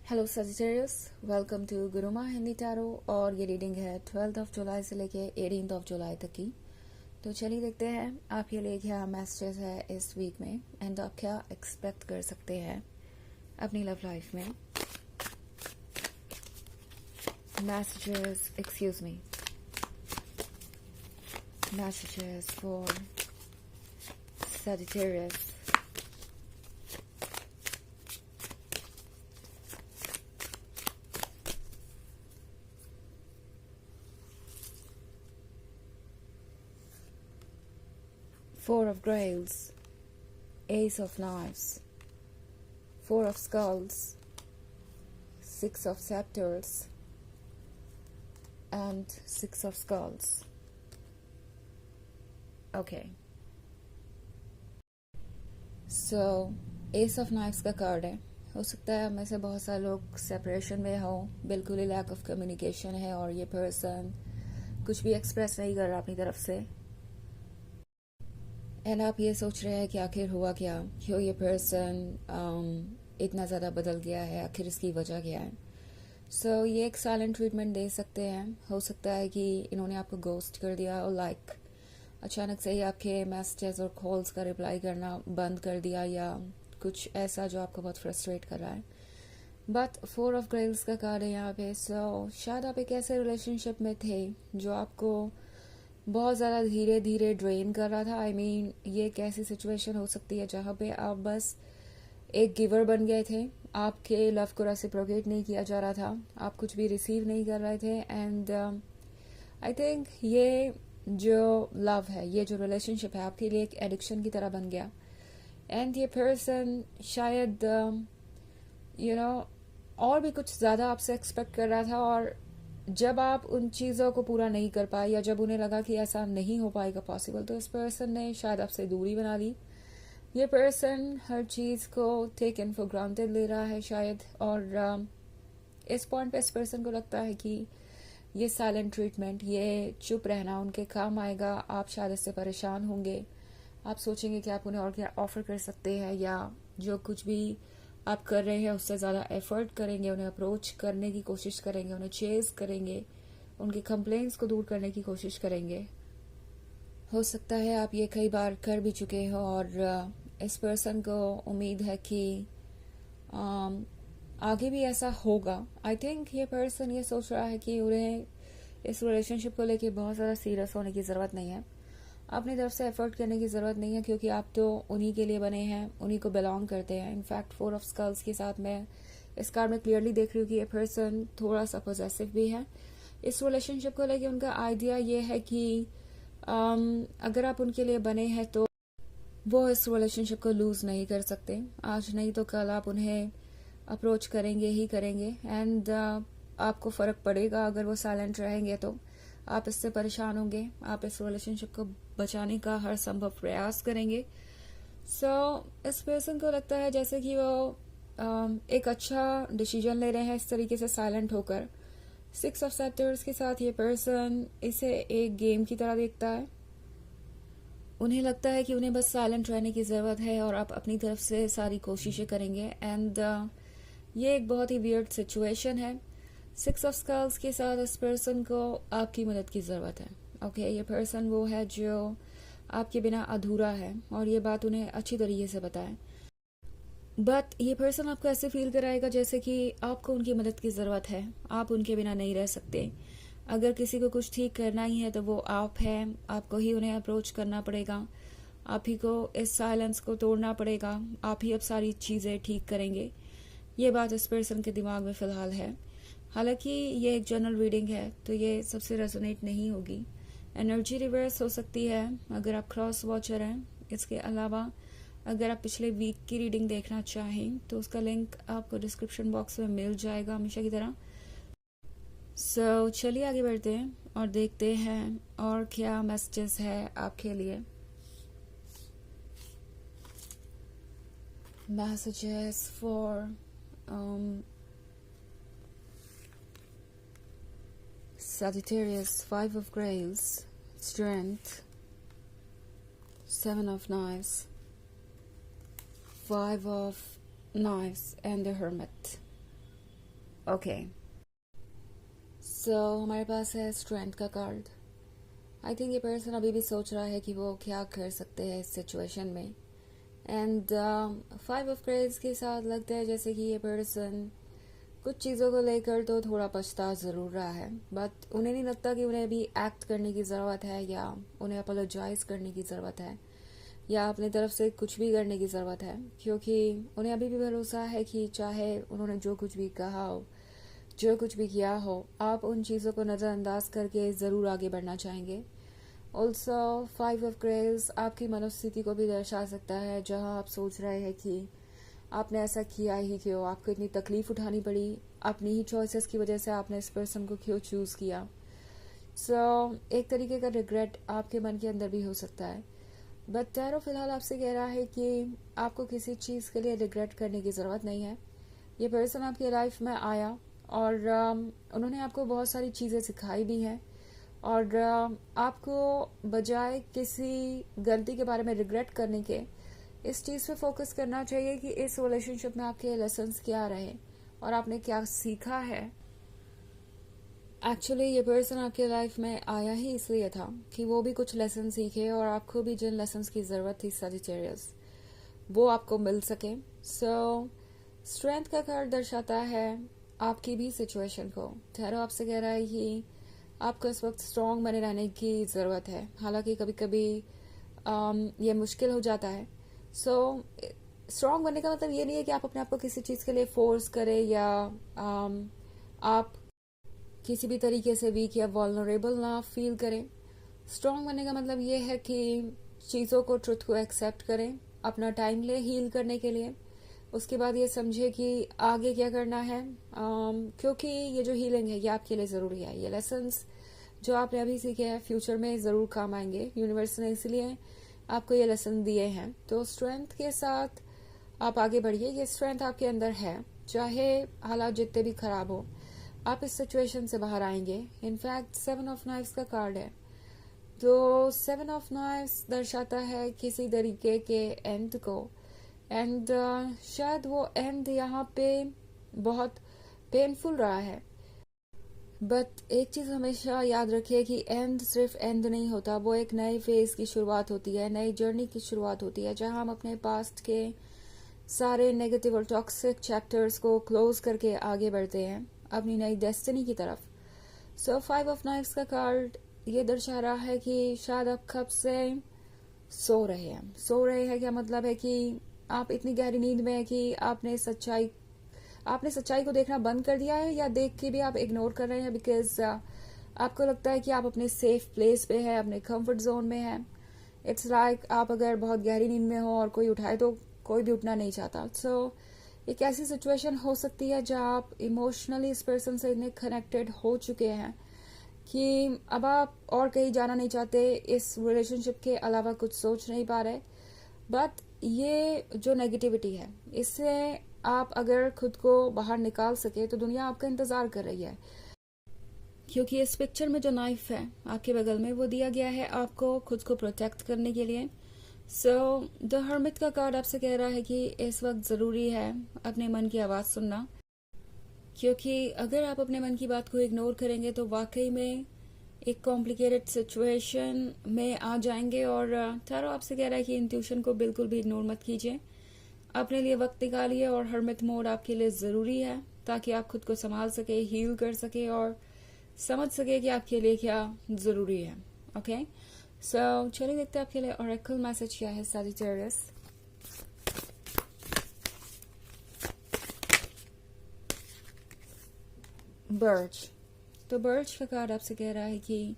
Hello Sagittarius, welcome to Gurumaa Hindi tarot. और ये reading है 12 जुलाई से लेके 18 जुलाई तक की। तो चलिए देखते हैं आपके लिए क्या मैसेजेस है इस वीक में एंड आप क्या एक्सपेक्ट कर सकते हैं अपनी लव लाइफ में। Messages, excuse me, messages for Sagittarius. Four of Grails, Ace of Knives, Four of Skulls, Six of Scepters, and Six of Skulls. Okay. So, Ace of Knives का card है। हो सकता है में से बहुत सारे लोग सेपरेशन में हो, बिल्कुल ही लैक ऑफ कम्युनिकेशन है और ये पर्सन कुछ भी एक्सप्रेस नहीं कर रहा अपनी तरफ से। एंड आप ये सोच रहे हैं कि आखिर हुआ क्या, क्यों ये पर्सन इतना ज़्यादा बदल गया है, आखिर इसकी वजह क्या है। सो ये एक साइलेंट ट्रीटमेंट दे सकते हैं। हो सकता है कि इन्होंने आपको गोस्ट कर दिया और अचानक से ही आपके मैसेजेस और कॉल्स का रिप्लाई करना बंद कर दिया, या कुछ ऐसा जो आपको बहुत फ्रस्ट्रेट कर रहा है। बट फोर ऑफ ग्रेल्स का कार्ड है यहाँ पे। सो शायद आप एक ऐसे रिलेशनशिप में थे जो आपको बहुत ज़्यादा धीरे धीरे ड्रेन कर रहा था। ये एक ऐसी सिचुएशन हो सकती है जहाँ पे आप बस एक गिवर बन गए थे, आपके लव को रेसिप्रोकेट नहीं किया जा रहा था, आप कुछ भी रिसीव नहीं कर रहे थे। एंड आई थिंक ये जो लव है, ये जो रिलेशनशिप है, आपके लिए एक एडिक्शन की तरह बन गया। एंड ये पर्सन शायद और भी कुछ ज़्यादा आपसे एक्सपेक्ट कर रहा था, और जब आप उन चीज़ों को पूरा नहीं कर पाए या जब उन्हें लगा कि ऐसा नहीं हो पाएगा पॉसिबल, तो इस पर्सन ने शायद आपसे दूरी बना ली। ये पर्सन हर चीज़ को टेकन फॉर ग्रांटेड ले रहा है शायद, और इस पॉइंट पे इस पर्सन को लगता है कि ये साइलेंट ट्रीटमेंट, ये चुप रहना उनके काम आएगा। आप शायद इससे परेशान होंगे, आप सोचेंगे कि आप उन्हें और क्या ऑफर कर सकते हैं, या जो कुछ भी आप कर रहे हैं उससे ज़्यादा एफर्ट करेंगे, उन्हें अप्रोच करने की कोशिश करेंगे, उन्हें चेज करेंगे, उनकी कंप्लेंट्स को दूर करने की कोशिश करेंगे। हो सकता है आप ये कई बार कर भी चुके हो, और इस पर्सन को उम्मीद है कि आगे भी ऐसा होगा। आई थिंक ये पर्सन ये सोच रहा है कि उन्हें इस रिलेशनशिप को लेके बहुत ज़्यादा सीरियस होने की ज़रूरत नहीं है, अपनी तरफ से एफर्ट करने की ज़रूरत नहीं है, क्योंकि आप तो उन्हीं के लिए बने हैं, उन्हीं को बिलोंग करते हैं। इनफैक्ट फोर ऑफ स्कल्स के साथ मैं इस कार्ड में क्लियरली देख रही हूँ कि ये पर्सन थोड़ा सा पॉजेसिव भी है। इस रिलेशनशिप को लेके उनका आइडिया ये है कि अगर आप उनके लिए बने हैं तो वो इस रिलेशनशिप को लूज नहीं कर सकते। आज नहीं तो कल आप उन्हें अप्रोच करेंगे ही करेंगे। एंड आपको फ़र्क पड़ेगा अगर वो साइलेंट रहेंगे, तो आप इससे परेशान होंगे, आप इस रिलेशनशिप को बचाने का हर संभव प्रयास करेंगे। इस पर्सन को लगता है जैसे कि वो एक अच्छा डिसीजन ले रहे हैं इस तरीके से साइलेंट होकर। सिक्स ऑफ सेप्टर्स के साथ ये पर्सन इसे एक गेम की तरह देखता है। उन्हें लगता है कि उन्हें बस साइलेंट रहने की ज़रूरत है और आप अपनी तरफ से सारी कोशिशें करेंगे। एंड ये एक बहुत ही वियर्ड सिचुएशन है। सिक्स ऑफ स्कल्स के साथ इस पर्सन को आपकी मदद की ज़रूरत है। ओके, ये पर्सन वो है जो आपके बिना अधूरा है, और ये बात उन्हें अच्छी तरीके से बताएं। बट ये पर्सन आपको ऐसे फील कराएगा जैसे कि आपको उनकी मदद की ज़रूरत है, आप उनके बिना नहीं रह सकते। अगर किसी को कुछ ठीक करना ही है तो वो आप हैं, आपको ही उन्हें अप्रोच करना पड़ेगा, आप ही को इस साइलेंस को तोड़ना पड़ेगा, आप ही अब सारी चीज़ें ठीक करेंगे। ये बात इस पर्सन के दिमाग में फ़िलहाल है। हालांकि ये एक जनरल रीडिंग है तो ये सबसे रेजोनेट नहीं होगी। एनर्जी रिवर्स हो सकती है अगर आप क्रॉस वॉचर हैं। इसके अलावा अगर आप पिछले वीक की रीडिंग देखना चाहें तो उसका लिंक आपको डिस्क्रिप्शन बॉक्स में मिल जाएगा हमेशा की तरह। चलिए आगे बढ़ते हैं और देखते हैं और क्या मैसेजेस है आपके लिए। Messages for Sagittarius, Five of Grails, Strength, Seven of Knives, Five of Knives, and the Hermit. Okay, so हमारे पास है स्ट्रेंथ का कार्ड। आई थिंक ये पर्सन अभी भी सोच रहा है कि वो क्या कर सकते हैं इस सिचुएशन में। एंड 5 ऑफ पेंटिकल्स के साथ लगता है जैसे कि ये पर्सन कुछ चीज़ों को लेकर तो थोड़ा पछता ज़रूर रहा है, बट उन्हें नहीं लगता कि उन्हें अभी एक्ट करने की ज़रूरत है या उन्हें अपोलोजाइज करने की ज़रूरत है या अपनी तरफ से कुछ भी करने की ज़रूरत है, क्योंकि उन्हें अभी भी भरोसा है कि चाहे उन्होंने जो कुछ भी कहा हो, जो कुछ भी किया हो, आप उन चीज़ों को नज़रअंदाज करके ज़रूर आगे बढ़ना चाहेंगे। ऑल्सो 5 ऑफ ग्रेस आपकी मनोस्थिति को भी दर्शा सकता है, जहां आप सोच रहे हैं कि आपने ऐसा किया ही क्यों, आपको इतनी तकलीफ उठानी पड़ी, अपनी ही चॉइसेस की वजह से आपने इस पर्सन को क्यों चूज किया। एक तरीके का रिग्रेट आपके मन के अंदर भी हो सकता है, बट टैरो फिलहाल आपसे कह रहा है कि आपको किसी चीज़ के लिए रिग्रेट करने की ज़रूरत नहीं है। ये पर्सन आपकी लाइफ में आया और उन्होंने आपको बहुत सारी चीज़ें सिखाई भी हैं, और आपको बजाय किसी गलती के बारे में रिग्रेट करने के इस चीज़ पे फोकस करना चाहिए कि इस रिलेशनशिप में आपके लेसन्स क्या रहे और आपने क्या सीखा है। एक्चुअली ये पर्सन आपके लाइफ में आया ही इसलिए था कि वो भी कुछ लेसन सीखे और आपको भी जिन लेसन्स की ज़रूरत थी सजिटेरियस, वो आपको मिल सके। स्ट्रेंथ का कार्ड दर्शाता है आपकी भी सिचुएशन को। ठहरो आपसे कह रहा है कि आपको इस वक्त स्ट्रांग बने रहने की ज़रूरत है, हालांकि कभी कभी ये मुश्किल हो जाता है। स्ट्रांग बनने का मतलब ये नहीं है कि आप अपने आप को किसी चीज़ के लिए फोर्स करें या आप किसी भी तरीके से वीक या वल्नरेबल ना फील करें। स्ट्रांग बनने का मतलब ये है कि चीज़ों को, ट्रुथ को एक्सेप्ट करें, अपना टाइम ले हील करने के लिए, उसके बाद ये समझे कि आगे क्या करना है, क्योंकि ये जो हीलिंग है ये आपके लिए ज़रूरी है। ये लेसन्स जो आपने अभी सीखे हैं फ्यूचर में ज़रूर काम आएंगे। यूनिवर्स ने इसलिए आपको ये लेसन दिए हैं। तो स्ट्रेंथ के साथ आप आगे बढ़िए, ये स्ट्रेंथ आपके अंदर है, चाहे हालात जितने भी खराब हो, आप इस सिचुएशन से बाहर आएंगे। इनफैक्ट 7 ऑफ नाइफ्स का कार्ड है, तो 7 ऑफ नाइफ्स दर्शाता है किसी तरीके के एंड को, एंड शायद वो एंड यहाँ पे बहुत पेनफुल रहा है। बट एक चीज हमेशा याद रखिए कि एंड सिर्फ एंड नहीं होता, वो एक नए फेज की शुरुआत होती है, नई जर्नी की शुरुआत होती है, जहां हम अपने पास्ट के सारे नेगेटिव और टॉक्सिक चैप्टर्स को क्लोज करके आगे बढ़ते हैं अपनी नई डेस्टिनी की तरफ। 5 ऑफ नाइफ्स का कार्ड ये दर्शा रहा है कि शायद आप कब से सो रहे हैं। सो रहे हैं क्या मतलब है कि आप इतनी गहरी नींद में है कि आपने सच्चाई को देखना बंद कर दिया है, या देख के भी आप इग्नोर कर रहे हैं बिकॉज आपको लगता है कि आप अपने सेफ प्लेस पे है, अपने कंफर्ट जोन में है। इट्स लाइक आप अगर बहुत गहरी नींद में हो और कोई उठाए तो कोई भी उठना नहीं चाहता। एक ऐसी सिचुएशन हो सकती है जहां आप इमोशनली इस पर्सन से इतने कनेक्टेड हो चुके हैं कि अब आप और कहीं जाना नहीं चाहते, इस रिलेशनशिप के अलावा कुछ सोच नहीं पा रहे। बट ये जो नेगेटिविटी है, इससे आप अगर खुद को बाहर निकाल सके तो दुनिया आपका इंतजार कर रही है, क्योंकि इस पिक्चर में जो नाइफ है आपके बगल में वो दिया गया है आपको खुद को प्रोटेक्ट करने के लिए। द हर्मिट का कार्ड आपसे कह रहा है कि इस वक्त ज़रूरी है अपने मन की आवाज़ सुनना, क्योंकि अगर आप अपने मन की बात को इग्नोर करेंगे तो वाकई में एक कॉम्प्लिकेटेड सिचुएशन में आ जाएंगे। और टैरो आपसे कह रहा है कि इंट्यूशन को बिल्कुल भी इग्नोर मत कीजिए, अपने लिए वक्त निकालिए, और हर्मिट मोड आपके लिए ज़रूरी है ताकि आप खुद को संभाल सके, हील कर सके और समझ सके कि आपके लिए क्या ज़रूरी है। ओके, चलिए देखते हैं आपके लिए ऑरेकल मैसेज क्या है सजिटेरियस। बर्च, तो बर्च का कार्ड आपसे कह रहा है कि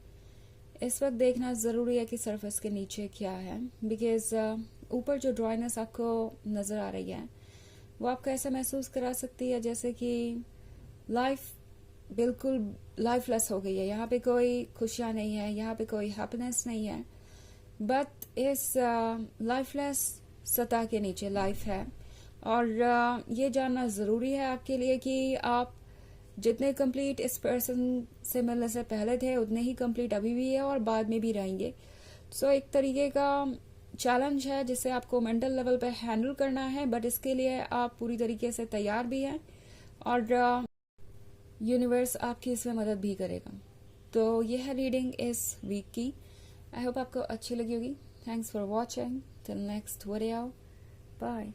इस वक्त देखना ज़रूरी है कि सरफेस के नीचे क्या है, बिकॉज ऊपर जो ड्राइनेस आपको नज़र आ रही है वो आपको ऐसा महसूस करा सकती है जैसे कि लाइफ बिल्कुल लाइफलेस हो गई है, यहाँ पे कोई खुशियाँ नहीं है, यहाँ पे कोई हैप्पीनेस नहीं है। बट इस लाइफलेस सतह के नीचे लाइफ है, और ये जानना ज़रूरी है आपके लिए कि आप जितने कंप्लीट इस पर्सन से मिलने से पहले थे उतने ही कंप्लीट अभी भी है और बाद में भी रहेंगे। एक तरीके का चैलेंज है जिसे आपको मेंटल लेवल पे हैंडल करना है, बट इसके लिए आप पूरी तरीके से तैयार भी हैं। और यूनिवर्स आपकी इसमें मदद भी करेगा। तो यह है रीडिंग इस वीक की। आई होप आपको अच्छी लगी होगी। Thanks for watching. Till next video, bye.